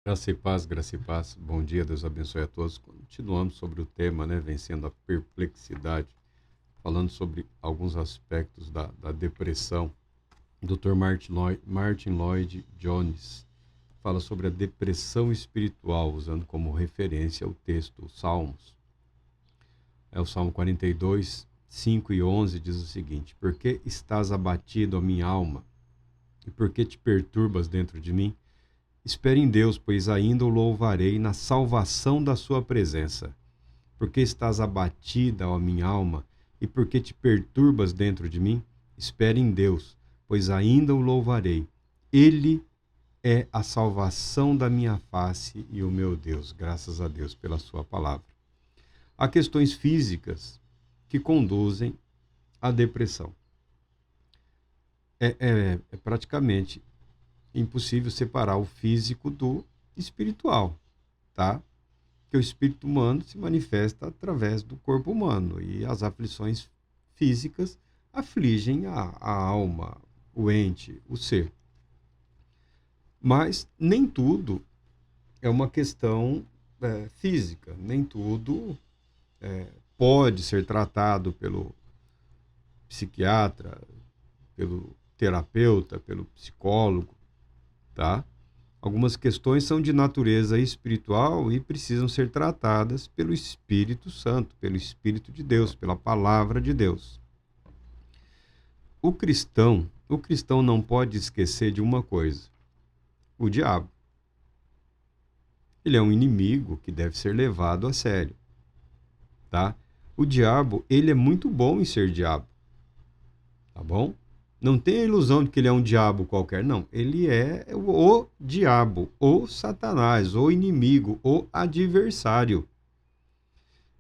Graça e paz, graça e paz. Bom dia, Deus abençoe a todos. Continuamos sobre o tema, né? Vencendo a perplexidade, falando sobre alguns aspectos da depressão. O Dr. Martin Lloyd Jones fala sobre a depressão espiritual, usando como referência o texto, os Salmos. O Salmo 42, 5 e 11 diz o seguinte: Por que estás abatido, a minha alma? E por que te perturbas dentro de mim? Espere em Deus, pois ainda o louvarei na salvação da sua presença. Porque estás abatida, ó minha alma, e porque te perturbas dentro de mim? Espere em Deus, pois ainda o louvarei. Ele é a salvação da minha face e o meu Deus. Graças a Deus pela sua palavra. Há questões físicas que conduzem à depressão. É praticamente impossível separar o físico do espiritual, tá? Que o espírito humano se manifesta através do corpo humano e as aflições físicas afligem a alma, o ente, o ser. Mas nem tudo é uma questão física, nem tudo pode ser tratado pelo psiquiatra, pelo terapeuta, pelo psicólogo, tá? Algumas questões são de natureza espiritual e precisam ser tratadas pelo Espírito Santo, pelo Espírito de Deus, pela palavra de Deus. O cristão não pode esquecer de uma coisa: o diabo. Ele é um inimigo que deve ser levado a sério, tá? O diabo, ele é muito bom em ser diabo, tá bom? Não tem a ilusão de que ele é um diabo qualquer, não. Ele é o diabo, o Satanás, o inimigo, o adversário.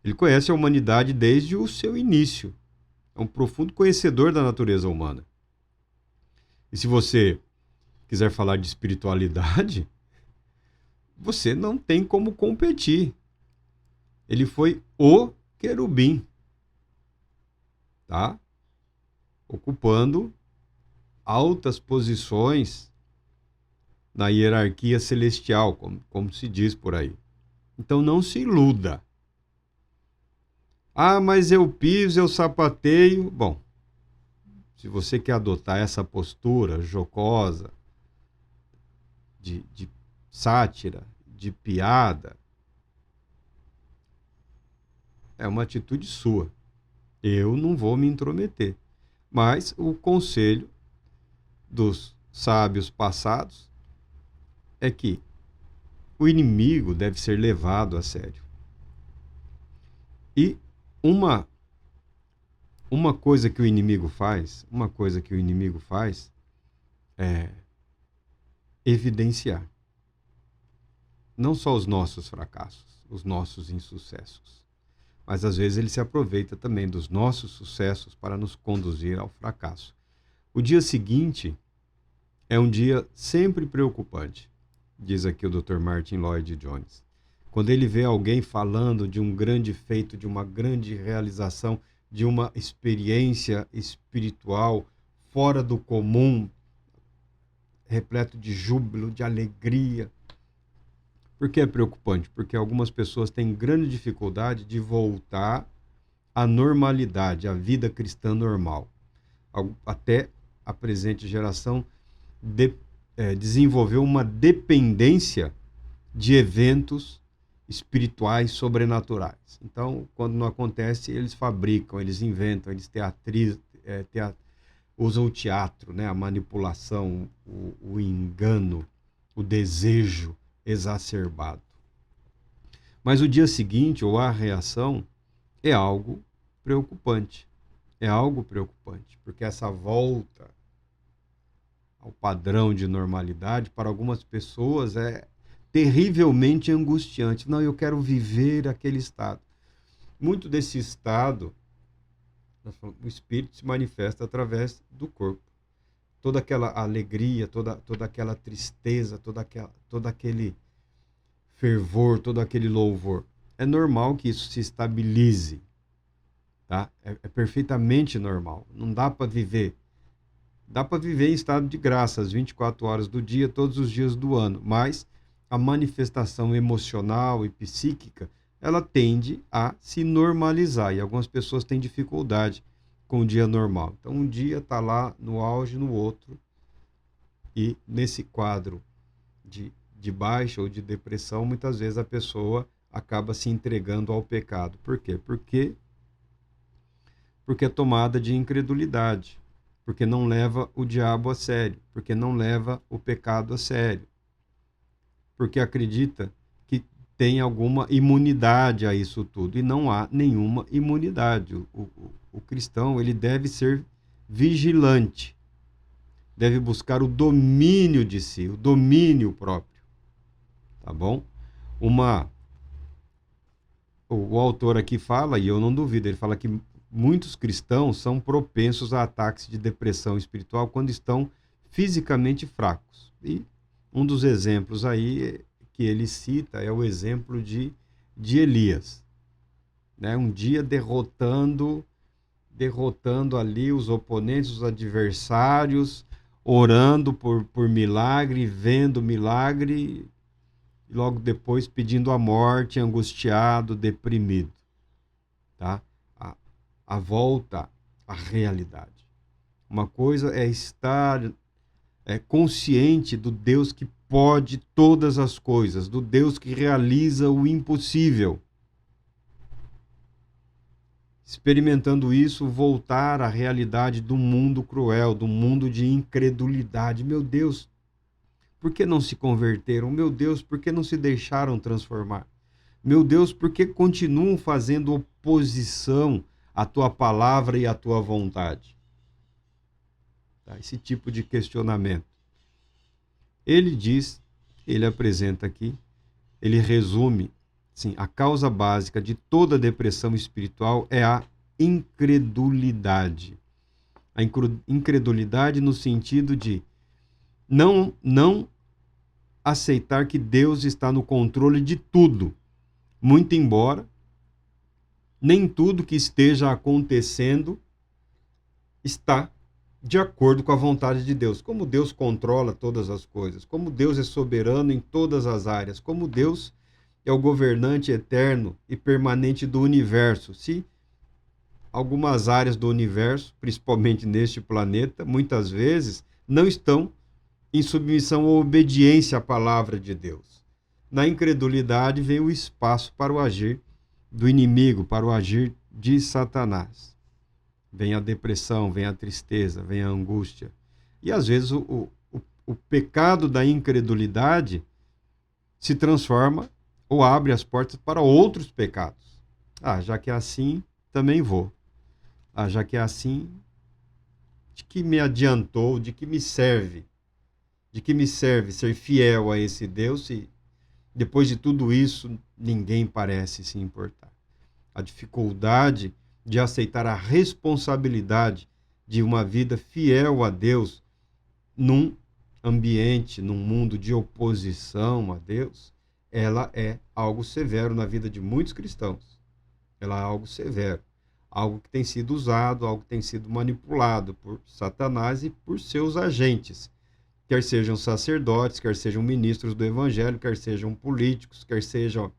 Ele conhece a humanidade desde o seu início. É um profundo conhecedor da natureza humana. E se você quiser falar de espiritualidade, você não tem como competir. Ele foi o querubim, tá? Ocupando altas posições na hierarquia celestial, como se diz por aí. Então não se iluda. Ah, mas eu piso, eu sapateio. Bom, se você quer adotar essa postura jocosa, de sátira, de piada, é uma atitude sua. Eu não vou me intrometer. Mas o conselho dos sábios passados é que o inimigo deve ser levado a sério. E uma coisa que o inimigo faz, é evidenciar não só os nossos fracassos, os nossos insucessos, mas às vezes ele se aproveita também dos nossos sucessos para nos conduzir ao fracasso. O dia seguinte é um dia sempre preocupante, diz aqui o Dr. Martin Lloyd Jones. Quando ele vê alguém falando de um grande feito, de uma grande realização, de uma experiência espiritual fora do comum, repleto de júbilo, de alegria. Por que é preocupante? Porque algumas pessoas têm grande dificuldade de voltar à normalidade, à vida cristã normal. Até a presente geração desenvolveu uma dependência de eventos espirituais sobrenaturais. Então, quando não acontece, eles fabricam, eles inventam, eles usam o teatro, né? A manipulação, o engano, o desejo exacerbado. Mas o dia seguinte, ou a reação, é algo preocupante. É algo preocupante, porque essa volta ao padrão de normalidade, para algumas pessoas, é terrivelmente angustiante. Não, eu quero viver aquele estado. Muito desse estado, o espírito se manifesta através do corpo. Toda aquela alegria, toda aquela tristeza, todo aquele fervor, todo aquele louvor. É normal que isso se estabilize, tá? É perfeitamente normal. Não dá para viver. Dá para viver em estado de graça, as 24 horas do dia, todos os dias do ano, mas a manifestação emocional e psíquica, ela tende a se normalizar. E algumas pessoas têm dificuldade com o dia normal. Então, um dia está lá no auge, no outro. E nesse quadro de baixa ou de depressão, muitas vezes a pessoa acaba se entregando ao pecado. Por quê? Porque é tomada de incredulidade, porque não leva o diabo a sério, porque não leva o pecado a sério, porque acredita que tem alguma imunidade a isso tudo, e não há nenhuma imunidade. O cristão, ele deve ser vigilante, deve buscar o domínio de si, o domínio próprio, tá bom? O autor aqui fala, e eu não duvido, ele fala que muitos cristãos são propensos a ataques de depressão espiritual quando estão fisicamente fracos. E um dos exemplos aí que ele cita é o exemplo de Elias, né? Um dia derrotando ali os oponentes, os adversários, orando por milagre, vendo milagre, e logo depois pedindo a morte, angustiado, deprimido, tá? A volta à realidade. Uma coisa é estar consciente do Deus que pode todas as coisas, do Deus que realiza o impossível. Experimentando isso, voltar à realidade do mundo cruel, do mundo de incredulidade. Meu Deus, por que não se converteram? Meu Deus, por que não se deixaram transformar? Meu Deus, por que continuam fazendo oposição à tua palavra e à tua vontade? Tá? Esse tipo de questionamento. Ele apresenta aqui, ele resume, sim, a causa básica de toda depressão espiritual é a incredulidade. A incredulidade no sentido de não aceitar que Deus está no controle de tudo, muito embora nem tudo que esteja acontecendo está de acordo com a vontade de Deus. Como Deus controla todas as coisas, como Deus é soberano em todas as áreas, como Deus é o governante eterno e permanente do universo. Se algumas áreas do universo, principalmente neste planeta, muitas vezes não estão em submissão ou obediência à palavra de Deus. Na incredulidade vem o espaço para o agir do inimigo, para o agir de Satanás. Vem a depressão, vem a tristeza, vem a angústia. E às vezes o pecado da incredulidade se transforma ou abre as portas para outros pecados. Já que é assim, também vou. Já que é assim, de que me adiantou, de que me serve? De que me serve ser fiel a esse Deus se depois de tudo isso ninguém parece se importar? A dificuldade de aceitar a responsabilidade de uma vida fiel a Deus num ambiente, num mundo de oposição a Deus, ela é algo severo na vida de muitos cristãos. Ela é algo severo, algo que tem sido usado, algo que tem sido manipulado por Satanás e por seus agentes, quer sejam sacerdotes, quer sejam ministros do evangelho, quer sejam políticos, quer sejam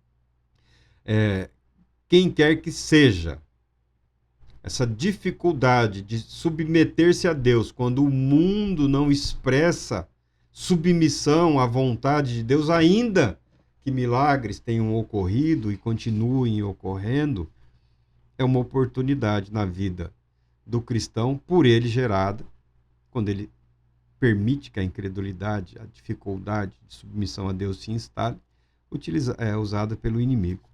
quem quer que seja. Essa dificuldade de submeter-se a Deus quando o mundo não expressa submissão à vontade de Deus, ainda que milagres tenham ocorrido e continuem ocorrendo, é uma oportunidade na vida do cristão, por ele gerada, quando ele permite que a incredulidade, a dificuldade de submissão a Deus se instale, usada pelo inimigo.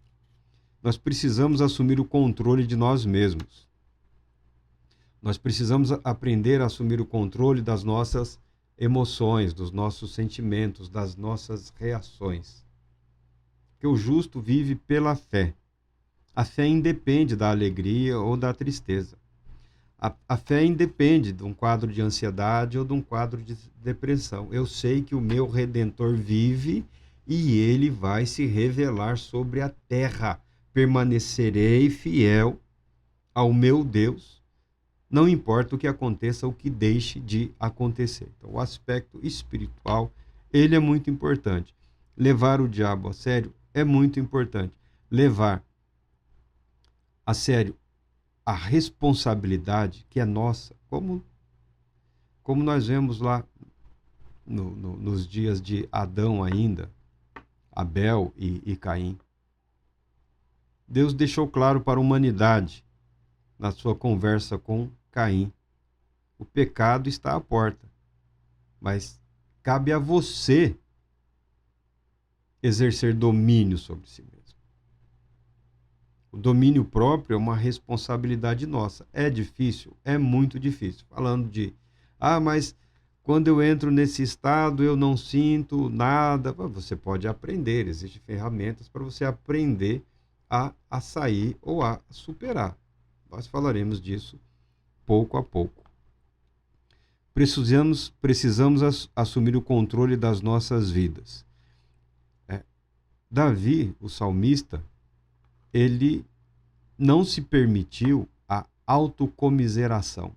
Nós precisamos assumir o controle de nós mesmos. Nós precisamos aprender a assumir o controle das nossas emoções, dos nossos sentimentos, das nossas reações. Porque o justo vive pela fé. A fé independe da alegria ou da tristeza. A fé independe de um quadro de ansiedade ou de um quadro de depressão. Eu sei que o meu Redentor vive e ele vai se revelar sobre a terra. Permanecerei fiel ao meu Deus, não importa o que aconteça, o que deixe de acontecer. Então, o aspecto espiritual, ele é muito importante. levar o diabo a sério é muito importante. Levar a sério a responsabilidade que é nossa, como nós vemos lá nos dias de Adão ainda, Abel e Caim. Deus deixou claro para a humanidade, na sua conversa com Caim, o pecado está à porta, mas cabe a você exercer domínio sobre si mesmo. O domínio próprio é uma responsabilidade nossa. É difícil? É muito difícil. Falando de, mas quando eu entro nesse estado eu não sinto nada. Você pode aprender, existem ferramentas para você aprender a sair ou a superar. Nós falaremos disso pouco a pouco. Precisamos assumir o controle das nossas vidas. Davi, o salmista, ele não se permitiu a autocomiseração,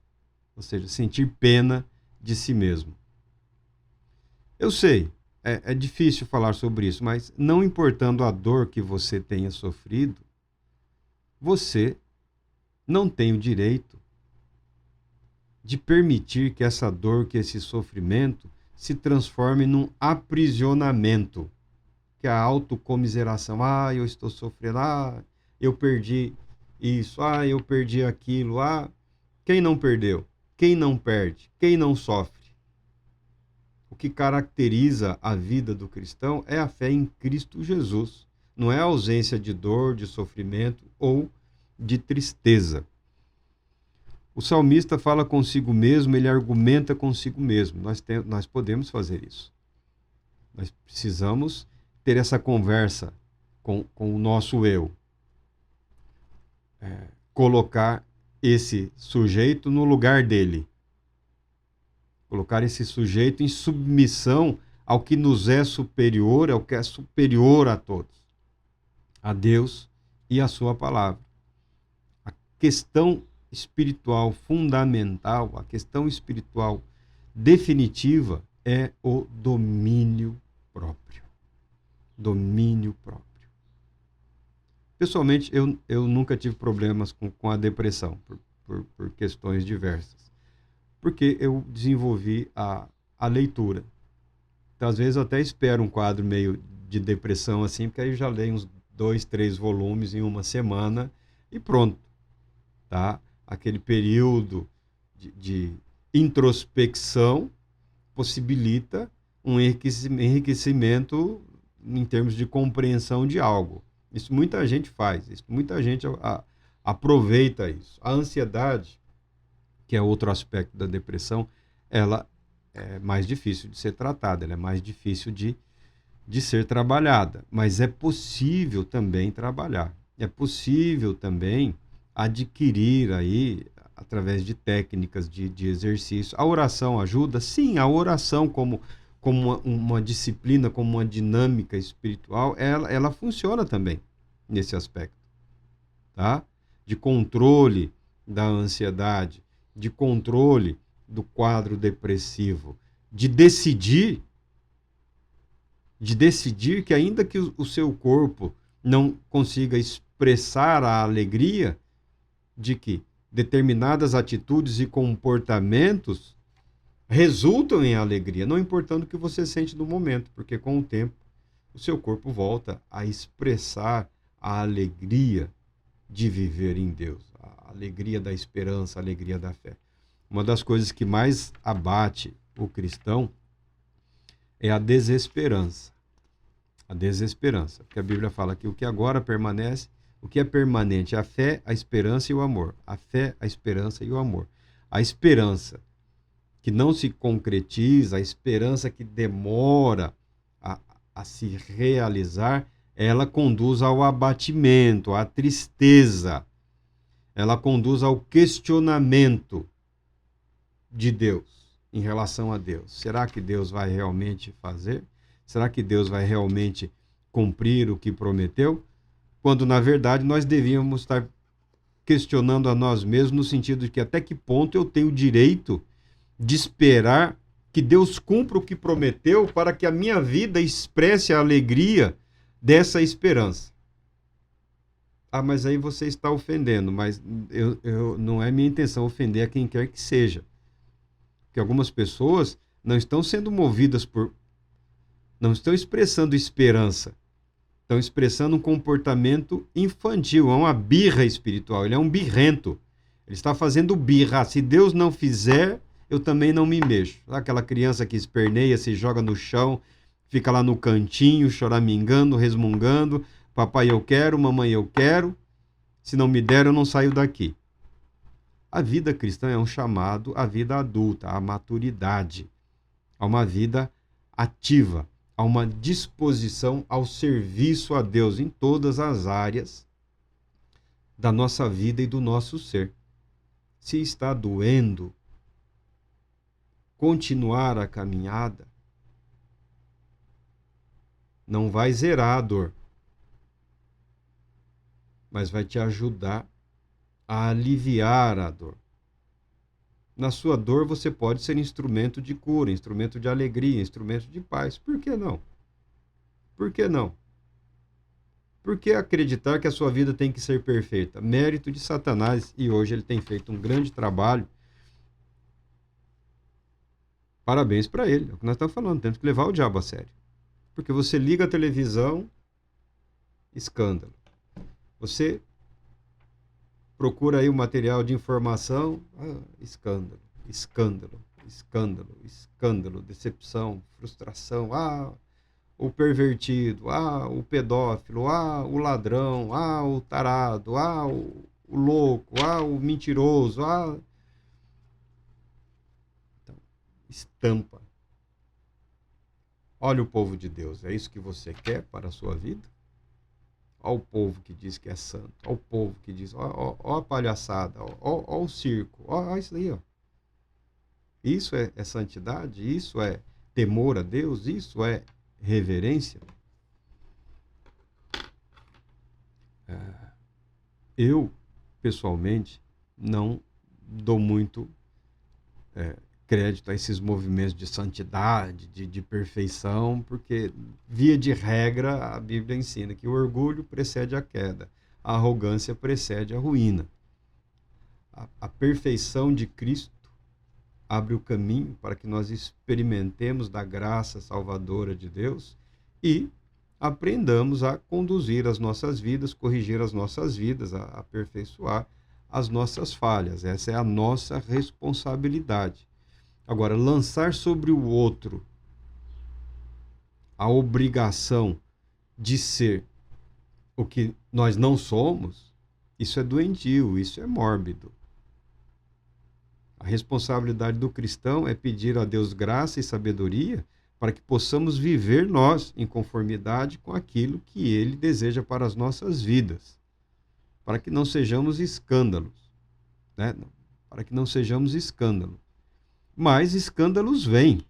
ou seja, sentir pena de si mesmo. Eu sei, é difícil falar sobre isso, mas não importando a dor que você tenha sofrido, você não tem o direito de permitir que essa dor, que esse sofrimento se transforme num aprisionamento, que é a autocomiseração. Eu estou sofrendo, eu perdi isso, eu perdi aquilo. Quem não perdeu? Quem não perde? Quem não sofre? O que caracteriza a vida do cristão é a fé em Cristo Jesus. Não é a ausência de dor, de sofrimento ou de tristeza. O salmista fala consigo mesmo, ele argumenta consigo mesmo. Nós podemos fazer isso. Nós precisamos ter essa conversa com o nosso eu. Colocar esse sujeito no lugar dele. Colocar esse sujeito em submissão ao que nos é superior, ao que é superior a todos. A Deus e a sua palavra. A questão espiritual fundamental, a questão espiritual definitiva é o domínio próprio. Domínio próprio. Pessoalmente, eu nunca tive problemas com a depressão, por questões diversas. Porque eu desenvolvi a leitura. Então, às vezes, eu até espero um quadro meio de depressão, assim, porque aí eu já leio uns 2, 3 volumes em uma semana e pronto. Tá? Aquele período de introspecção possibilita um enriquecimento em termos de compreensão de algo. Isso muita gente faz, muita gente aproveita isso. A ansiedade, que é outro aspecto da depressão, ela é mais difícil de ser tratada, ela é mais difícil de ser trabalhada, mas é possível também trabalhar. É possível também adquirir aí, através de técnicas de exercício. A oração ajuda? Sim, a oração como uma disciplina, como uma dinâmica espiritual, ela funciona também nesse aspecto, tá? De controle da ansiedade, de controle do quadro depressivo, de decidir que ainda que o seu corpo não consiga expressar a alegria, de que determinadas atitudes e comportamentos resultam em alegria, não importando o que você sente no momento, porque com o tempo o seu corpo volta a expressar a alegria de viver em Deus, a alegria da esperança, a alegria da fé. Uma das coisas que mais abate o cristão é a desesperança. A desesperança, porque a Bíblia fala que o que agora permanece, o que é permanente é a fé, a esperança e o amor. A fé, a esperança e o amor. A esperança que não se concretiza, a esperança que demora a se realizar, ela conduz ao abatimento, à tristeza. Ela conduz ao questionamento de Deus, em relação a Deus. Será que Deus vai realmente fazer? Será que Deus vai realmente cumprir o que prometeu? Quando, na verdade, nós devíamos estar questionando a nós mesmos no sentido de que até que ponto eu tenho o direito de esperar que Deus cumpra o que prometeu para que a minha vida expresse a alegria dessa esperança. Ah, mas aí você está ofendendo, mas não é minha intenção ofender a quem quer que seja. Porque algumas pessoas não estão sendo movidas não estão expressando esperança, estão expressando um comportamento infantil, é uma birra espiritual, ele é um birrento. Ele está fazendo birra. Se Deus não fizer, eu também não me mexo. Aquela criança que esperneia, se joga no chão, fica lá no cantinho, choramingando, resmungando. Papai, eu quero, mamãe, eu quero. Se não me der, eu não saio daqui. A vida cristã é um chamado à vida adulta, à maturidade, a uma vida ativa, a uma disposição ao serviço a Deus em todas as áreas da nossa vida e do nosso ser. Se está doendo, continuar a caminhada, não vai zerar a dor, mas vai te ajudar a aliviar a dor. Na sua dor você pode ser instrumento de cura, instrumento de alegria, instrumento de paz. Por que não? Por que não? Por que acreditar que a sua vida tem que ser perfeita? Mérito de Satanás, e hoje ele tem feito um grande trabalho. Parabéns para ele, é o que nós estamos falando, temos que levar o diabo a sério. Porque você liga a televisão, escândalo. Você procura aí o material de informação, escândalo, escândalo, escândalo, escândalo, decepção, frustração, o pervertido, o pedófilo, o ladrão, o tarado, o louco, o mentiroso, Então, estampa. Olha o povo de Deus, é isso que você quer para a sua vida? Olha o povo que diz que é santo, olha o povo que diz, ó a palhaçada, ó o circo, ó isso aí, ó. Isso é santidade? Isso é temor a Deus? Isso é reverência? Eu, pessoalmente, não dou muito crédito a esses movimentos de santidade, de perfeição, porque, via de regra, a Bíblia ensina que o orgulho precede a queda, a arrogância precede a ruína. A perfeição de Cristo abre o caminho para que nós experimentemos da graça salvadora de Deus e aprendamos a conduzir as nossas vidas, corrigir as nossas vidas, a aperfeiçoar as nossas falhas. Essa é a nossa responsabilidade. Agora, lançar sobre o outro a obrigação de ser o que nós não somos, isso é doentio, isso é mórbido. A responsabilidade do cristão é pedir a Deus graça e sabedoria para que possamos viver nós em conformidade com aquilo que Ele deseja para as nossas vidas, para que não sejamos escândalos, né? Para que não sejamos escândalos. Mas escândalos vêm.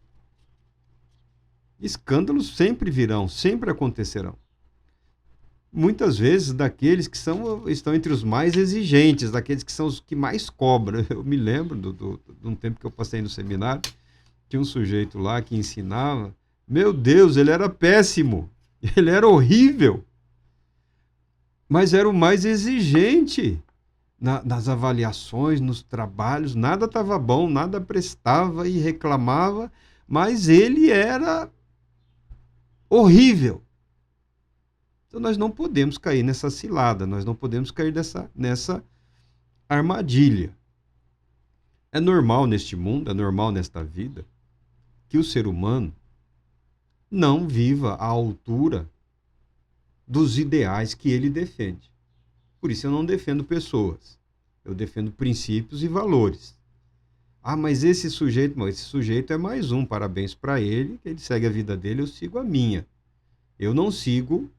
Escândalos sempre virão, sempre acontecerão. Muitas vezes daqueles que estão entre os mais exigentes, daqueles que são os que mais cobram. Eu me lembro de um tempo que eu passei no seminário, tinha um sujeito lá que ensinava. Meu Deus, ele era péssimo, ele era horrível, mas era o mais exigente. Nas avaliações, nos trabalhos, nada estava bom, nada prestava e reclamava, mas ele era horrível. Então nós não podemos cair nessa cilada, nós não podemos cair nessa armadilha. É normal neste mundo, é normal nesta vida, que o ser humano não viva à altura dos ideais que ele defende. Por isso eu não defendo pessoas, eu defendo princípios e valores. Mas esse sujeito é mais um, parabéns para ele, ele segue a vida dele, eu sigo a minha. Eu não sigo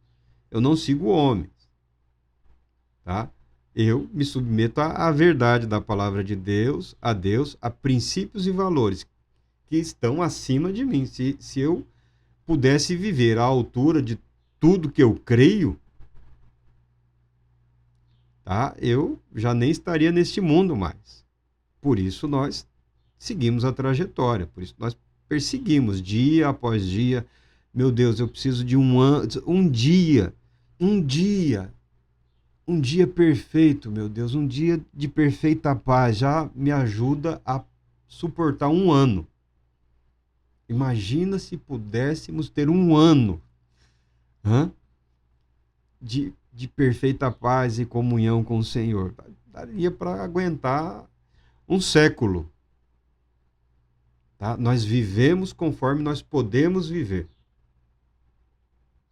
homens, tá? Eu me submeto à verdade da palavra de Deus, a princípios e valores que estão acima de mim. Se eu pudesse viver à altura de tudo que eu creio, tá? Eu já nem estaria neste mundo mais. Por isso nós seguimos a trajetória, por isso nós perseguimos dia após dia. Meu Deus, eu preciso de um dia perfeito, meu Deus, um dia de perfeita paz já me ajuda a suportar um ano. Imagina se pudéssemos ter um ano de perfeita paz e comunhão com o Senhor. Daria para aguentar um século. Tá? Nós vivemos conforme nós podemos viver.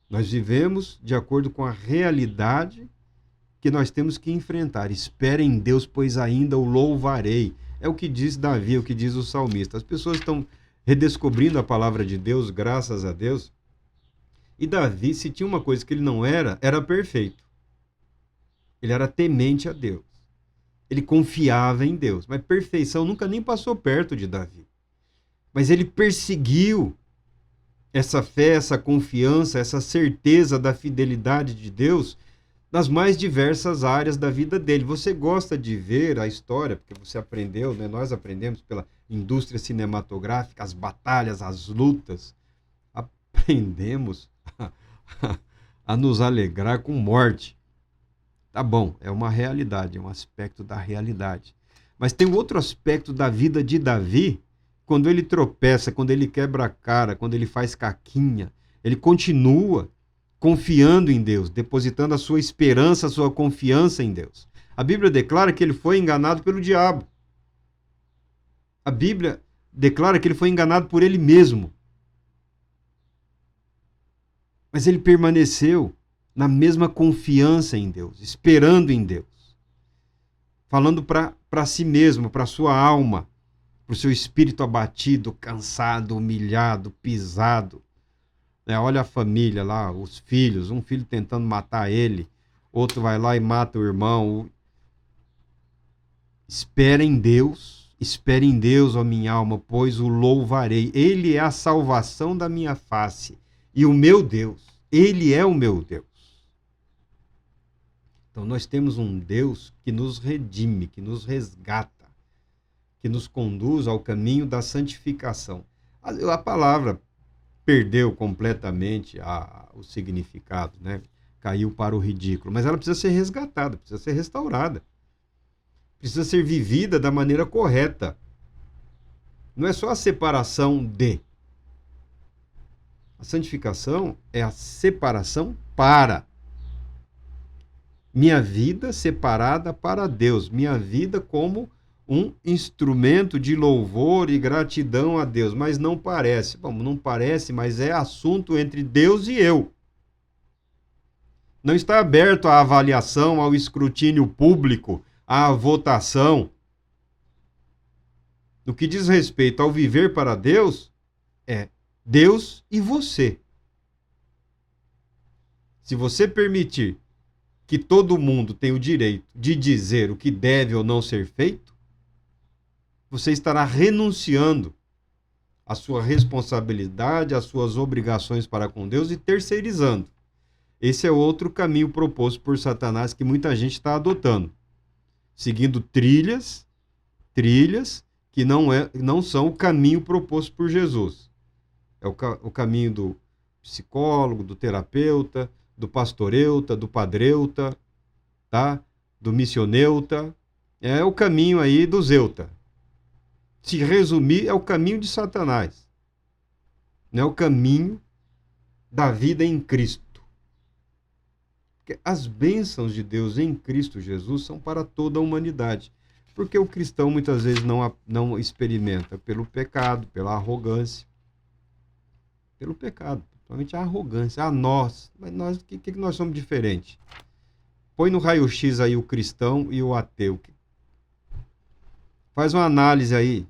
Nós vivemos de acordo com a realidade que nós temos que enfrentar. Espere em Deus, pois ainda o louvarei. É o que diz Davi, é o que diz o salmista. As pessoas estão redescobrindo a palavra de Deus, graças a Deus. E Davi, se tinha uma coisa que ele não era, era perfeito. Ele era temente a Deus. Ele confiava em Deus. Mas perfeição nunca nem passou perto de Davi. Mas ele perseguiu essa fé, essa confiança, essa certeza da fidelidade de Deus nas mais diversas áreas da vida dele. Você gosta de ver a história, porque você aprendeu, né? Nós aprendemos pela indústria cinematográfica, as batalhas, as lutas. Aprendemos a nos alegrar com morte. Tá bom, é uma realidade, é um aspecto da realidade. Mas tem outro aspecto da vida de Davi. Quando ele tropeça, quando ele quebra a cara, quando ele faz caquinha, ele continua confiando em Deus, depositando a sua esperança, a sua confiança em Deus. A Bíblia declara que ele foi enganado pelo diabo. A Bíblia declara que ele foi enganado por ele mesmo. Mas ele permaneceu na mesma confiança em Deus, esperando em Deus. Falando para si mesmo, para a sua alma, para o seu espírito abatido, cansado, humilhado, pisado. Olha a família lá, os filhos, um filho tentando matar ele, outro vai lá e mata o irmão. Espere em Deus, ó minha alma, pois o louvarei. Ele é a salvação da minha face. E o meu Deus, ele é o meu Deus. Então nós temos um Deus que nos redime, que nos resgata, que nos conduz ao caminho da santificação. A palavra perdeu completamente o significado, né? Caiu para o ridículo, mas ela precisa ser resgatada, precisa ser restaurada, precisa ser vivida da maneira correta. Não é só a separação de. A santificação é a separação para. Minha vida separada para Deus, minha vida como um instrumento de louvor e gratidão a Deus, mas não parece. Bom, não parece, mas é assunto entre Deus e eu. Não está aberto à avaliação, ao escrutínio público, à votação. No que diz respeito ao viver para Deus, é Deus e você. Se você permitir que todo mundo tenha o direito de dizer o que deve ou não ser feito, você estará renunciando à sua responsabilidade, às suas obrigações para com Deus e terceirizando. Esse é outro caminho proposto por Satanás que muita gente está adotando, seguindo trilhas que não são o caminho proposto por Jesus. É o caminho do psicólogo, do terapeuta, do pastoreuta, do padreuta, tá? Do missioneuta. É o caminho aí do zeuta. Se resumir, é o caminho de Satanás. Não é o caminho da vida em Cristo. Porque as bênçãos de Deus em Cristo Jesus são para toda a humanidade. Porque o cristão muitas vezes não experimenta pelo pecado, pela arrogância. Pelo pecado, principalmente a arrogância. Nós. Mas nós, que nós somos diferentes? Põe no raio-x aí o cristão e o ateu. Faz uma análise aí,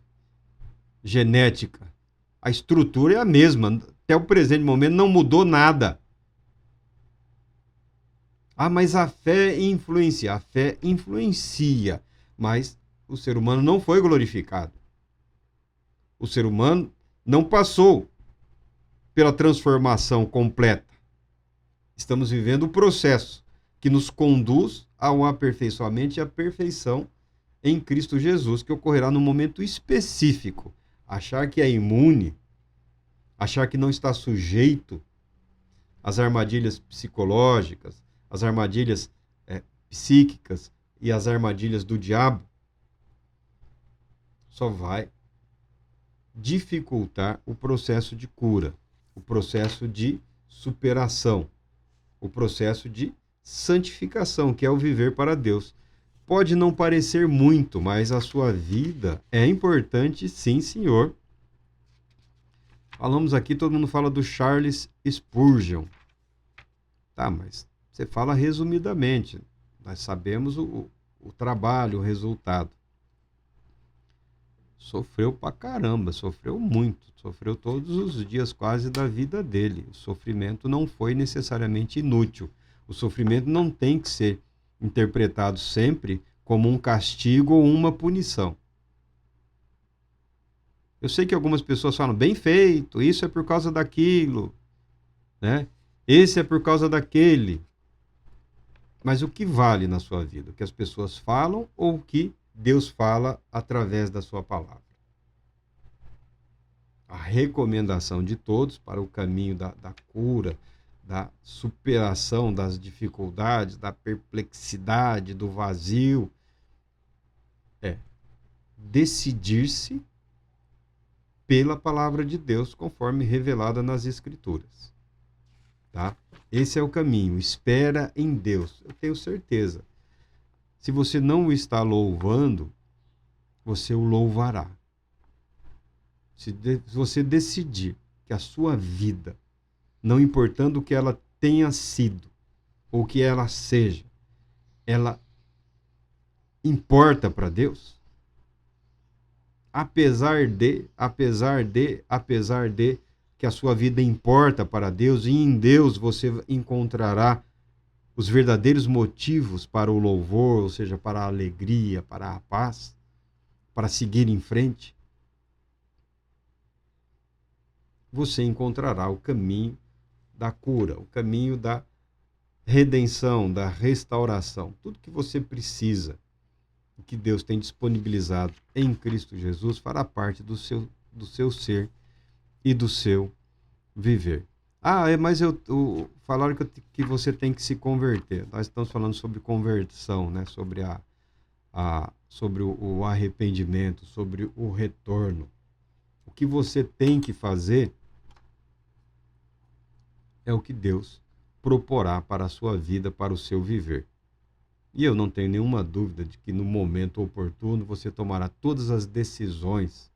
genética. A estrutura é a mesma. Até o presente momento não mudou nada. Mas a fé influencia. A fé influencia. Mas o ser humano não foi glorificado. O ser humano não passou pela transformação completa. Estamos vivendo o processo que nos conduz ao aperfeiçoamento e à perfeição em Cristo Jesus, que ocorrerá num momento específico. Achar que é imune achar que não está sujeito às armadilhas psicológicas, às armadilhas psíquicas e às armadilhas do diabo, só vai dificultar o processo de cura, o processo de superação, o processo de santificação, que é o viver para Deus. Pode não parecer muito, mas a sua vida é importante, sim, senhor. Falamos aqui, todo mundo fala do Charles Spurgeon. Tá, mas você fala resumidamente. Nós sabemos o trabalho, o resultado. Sofreu pra caramba, sofreu muito. Sofreu todos os dias quase da vida dele. O sofrimento não foi necessariamente inútil. O sofrimento não tem que ser interpretado sempre como um castigo ou uma punição. Eu sei que algumas pessoas falam, bem feito, isso é por causa daquilo, né? Esse é por causa daquele. Mas o que vale na sua vida? O que as pessoas falam ou o que Deus fala através da sua palavra? A recomendação de todos para o caminho da cura, da superação das dificuldades, da perplexidade, do vazio, é decidir-se pela palavra de Deus, conforme revelada nas Escrituras. Tá? Esse é o caminho. Espera em Deus. Eu tenho certeza. Se você não o está louvando, você o louvará. Se você decidir que a sua vida, não importando o que ela tenha sido, ou o que ela seja, ela importa para Deus, apesar de que a sua vida importa para Deus, e em Deus você encontrará os verdadeiros motivos para o louvor, ou seja, para a alegria, para a paz, para seguir em frente, você encontrará o caminho da cura, o caminho da redenção, da restauração. Tudo que você precisa, o que Deus tem disponibilizado em Cristo Jesus, fará parte do seu ser e do seu viver. Mas falaram que você tem que se converter. Nós estamos falando sobre conversão, né? Sobre sobre o arrependimento, sobre o retorno. O que você tem que fazer é o que Deus proporá para a sua vida, para o seu viver. E eu não tenho nenhuma dúvida de que no momento oportuno você tomará todas as decisões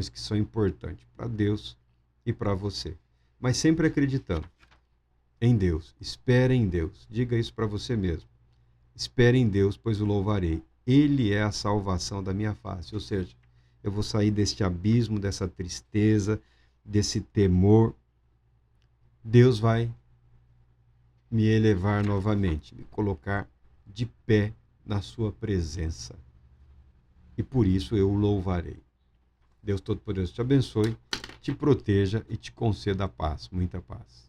que são importantes para Deus e para você. Mas sempre acreditando em Deus. Espere em Deus. Diga isso para você mesmo. Espere em Deus, pois o louvarei. Ele é a salvação da minha face. Ou seja, eu vou sair deste abismo, dessa tristeza, desse temor. Deus vai me elevar novamente, me colocar de pé na sua presença. E por isso eu o louvarei. Deus Todo-Poderoso te abençoe, te proteja e te conceda a paz, muita paz.